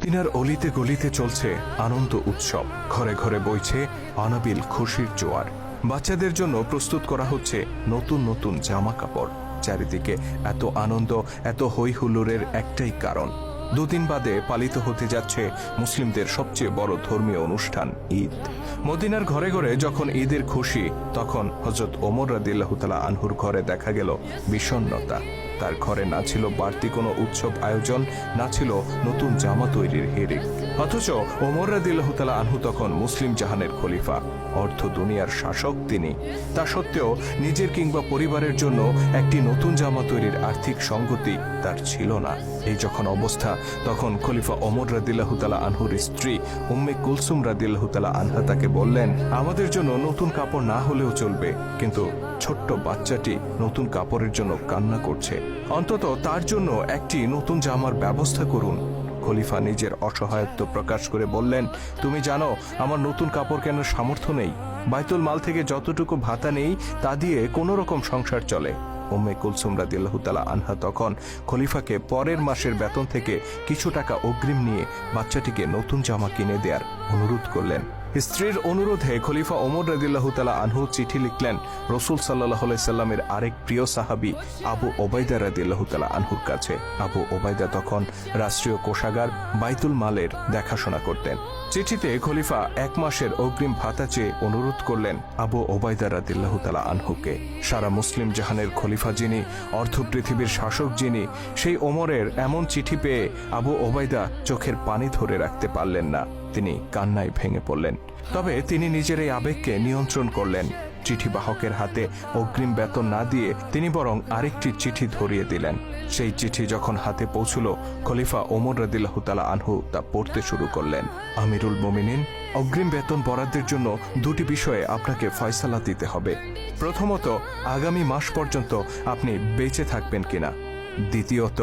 মদিনার অলিতে গলিতে চলছে আনন্দ উৎসব, ঘরে ঘরে বইছে অনাবিল খুশির জোয়ার। বাচ্চাদের জন্য প্রস্তুত করা হচ্ছে নতুন নতুন জামা কাপড়। চারিদিকে এত আনন্দ, এত হই হুল্লোড়ের একটাই কারণ, দুদিন বাদে পালিত হতে যাচ্ছে মুসলিমদের সবচেয়ে বড় ধর্মীয় অনুষ্ঠান ঈদ। মদিনার ঘরে ঘরে যখন ঈদের খুশি, তখন হযরত ওমর রাদিয়াল্লাহু তাআলা আনহুর ঘরে দেখা গেল বিষণ্ণতা। তার ঘরে না ছিল বাড়তি কোনো উৎসব আয়োজন, না ছিল নতুন জামা তৈরির হিড়িক। অথচ ওমর রাদিয়াল্লাহু তাআলা আনহু তখন মুসলিম জাহানের খলিফা, অর্ধ দুনিয়ার শাসক তিনি। তা সত্ত্বেও নিজের কিংবা পরিবারের জন্য একটি নতুন জামা তৈরির আর্থিক সঙ্গতি তার ছিল না। এই যখন অবস্থা, তখন খলিফা ওমর রাদিয়াল্লাহু তাআলা আনহুর স্ত্রী উম্মে কুলসুম রাদিয়াল্লাহু তাআলা আনহা তাকে বললেন, আমাদের জন্য নতুন কাপড় না হলেও চলবে, কিন্তু ছোট্ট বাচ্চাটি নতুন কাপড়ের জন্য কান্না করছে, অন্তত তার জন্য একটি নতুন জামার ব্যবস্থা করুন। খলিফা নিজের অসহায়ত্ব প্রকাশ করে বললেন, তুমি জানো আমার নতুন কাপড় কেনার সামর্থ্য নেই, বাইতুল মাল থেকে যতটুকু ভাতা নেই তা দিয়ে কোনো রকম সংসার চলে। উম্মে কুলসুম রাদিয়াল্লাহু তাআলা আনহা তখন খলিফাকে পরের মাসের বেতন থেকে কিছু টাকা অগ্রিম নিয়ে বাচ্চাটিকে নতুন জামা কিনে দেওয়ার অনুরোধ করলেন। স্ত্রীর অনুরোধে খলিফা ওমর রাদিয়াল্লাহু তাআলা আনহু চিঠি লিখলেন রাসূল সাল্লাল্লাহু আলাইহি সাল্লামের আরেক প্রিয় সাহাবী আবু ওবাইদা রাদিয়াল্লাহু তাআলা আনহুর কাছে। আবু ওবাইদা তখন রাষ্ট্রীয় কোষাগার বাইতুল মালের দেখাশোনা করতেন। চিঠিতে খলিফা 1 মাসের অগ্রিম ভাতা চেয়ে অনুরোধ করলেন আবু ওবাইদা রাদিয়াল্লাহু তাআলা আনহুকে। সারা মুসলিম জাহানের খলিফা যিনি, অর্ধ পৃথিবীর শাসক যিনি, সেই ওমরের এমন চিঠি পেয়ে আবু ওবাইদা চোখের পানি ধরে রাখতে পারলেন না। তিনি কান্নায় ভেঙে পড়লেন। তবে তিনি নিজের এই আবেগকে নিয়ন্ত্রণ করলেন। চিঠি বাহকের হাতে অগ্রিম বেতন না দিয়ে তিনি বরং আরেকটি চিঠি ধরিয়ে দিলেন। সেই চিঠি যখন হাতে পৌঁছল, খলিফা ওমর রাদিয়াল্লাহু তাআলা আনহু তা পড়তে শুরু করলেন। আমিরুল মুমিনিন, অগ্রিম বেতন বরাদ্দের জন্য দুটি বিষয়ে আপনাকে ফয়সালা দিতে হবে। প্রথমত, আগামী মাস পর্যন্ত আপনি বেঁচে থাকবেন কিনা। দ্বিতীয়ত,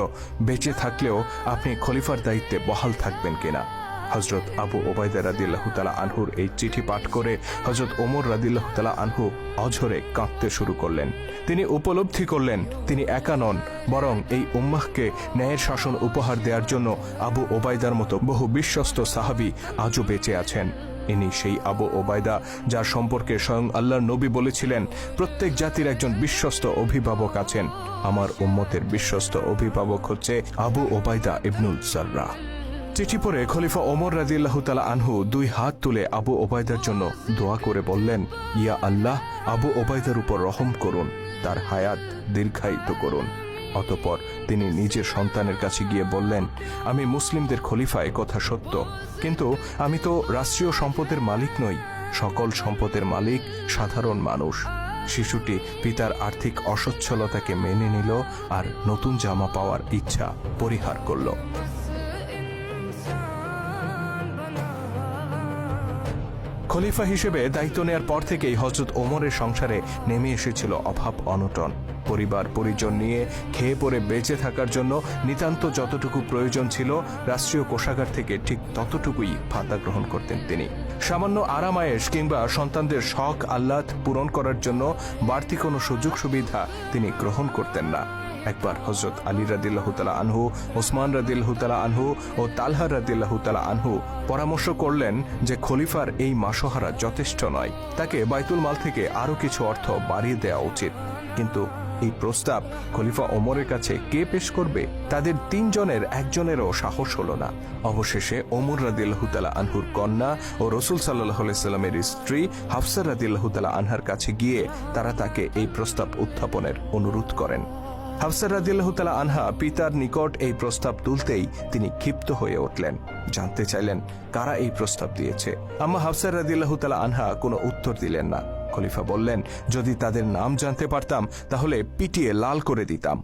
বেঁচে থাকলেও আপনি খলিফার দায়িত্বে বহাল থাকবেন কিনা। হযরত আবু ওবাইদা রাদিয়াল্লাহু তাআলা আনহুর এই চিঠি পাঠ করে হযরত ওমর রাদিয়াল্লাহু তাআলা আনহু অঝরে কাঁদতে শুরু করলেন। তিনি উপলব্ধি করলেন তিনি একা নন, বরং এই উম্মাহকে ন্যায়ের শাসন উপহার দেওয়ার জন্য আবু ওবাইদার মতো বহু বিশ্বস্ত সাহাবী আজও বেঁচে আছেন। ইনি সেই আবু ওবাইদা যার সম্পর্কে স্বয়ং আল্লাহর নবী বলেছিলেন, প্রত্যেক জাতির একজন বিশ্বস্ত অভিভাবক আছেন, আমার উম্মতের বিশ্বস্ত অভিভাবক হচ্ছে আবু ওবাইদা ইবনুল জাররাহ। চিঠি পড়ে খলিফা ওমর রাদিয়াল্লাহু তাআলা আনহু 2 হাত তুলে আবু ওবাইদার জন্য দোয়া করে বললেন, ইয়া আল্লাহ, আবু ওবাইদার উপর রহম করুন, তার হায়াত দীর্ঘায়িত করুন। অতঃপর তিনি নিজের সন্তানের কাছে গিয়ে বললেন, আমি মুসলিমদের খলিফা, এ কথা সত্য, কিন্তু আমি তো রাষ্ট্রীয় সম্পদের মালিক নই, সকল সম্পদের মালিক সাধারণ মানুষ। শিশুটি পিতার আর্থিক অসচ্ছলতাকে মেনে নিল আর নতুন জামা পাওয়ার ইচ্ছা পরিহার করল। খলিফা হিসেবে দায়িত্ব নেয়ার পর থেকেই হযরত ওমরের সংসারে নেমে এসেছিল অভাব অনটন। পরিবার পরিজন নিয়ে খেয়ে পরে বেঁচে থাকার জন্য নিতান্ত যতটুকু প্রয়োজন ছিল, রাষ্ট্রীয় কোষাগার থেকে ঠিক ততটুকুই ভাতা গ্রহণ করতেন তিনি। সামান্য আরামায়েশ কিংবা সন্তানদের শখ আহ্লাদ পূরণ করার জন্য বাড়তি কোনো সুযোগ সুবিধা তিনি গ্রহণ করতেন না। একবার হযরত আলী রাদিয়াল্লাহু তাআলা আনহু, ওসমান রাদিয়াল্লাহু তাআলা আনহু ও তালহা রাদিয়াল্লাহু তাআলা আনহু পরামর্শ করলেন যে খলিফার এই মাসোহারা যথেষ্ট নয়, তাকে বাইতুল মাল থেকে আরো কিছু অর্থ বাড়িয়ে দেওয়া উচিত। কিন্তু এই প্রস্তাব খলিফা ওমরের কাছে কে পেশ করবে? তাদের 3 জনের একজনেরও সাহস হলো না। অবশেষে ওমর রাদিয়াল্লাহু তাআলা আনহুর কন্যা ও রাসূল সাল্লাল্লাহু আলাইহি সাল্লামের স্ত্রী হাফসা রাদিয়াল্লাহু তাআলা আনহার কাছে গিয়ে তারা তাকে এই প্রস্তাব উত্থাপনের অনুরোধ করেন। হাফসা রাদিয়াল্লাহু তাআলা আনহা পিতার নিকট এই প্রস্তাব তুলতেই তিনি ক্ষিপ্ত হয়ে উঠলেন। জানতে চাইলেন কারা এই প্রস্তাব দিয়েছে। আম্মা হাফসা রাদিয়াল্লাহু তাআলা আনহা কোনো উত্তর দিলেন না। খলিফা বললেন, যদি তাদের নাম জানতে পারতাম তাহলে পিটিয়ে লাল করে দিতাম।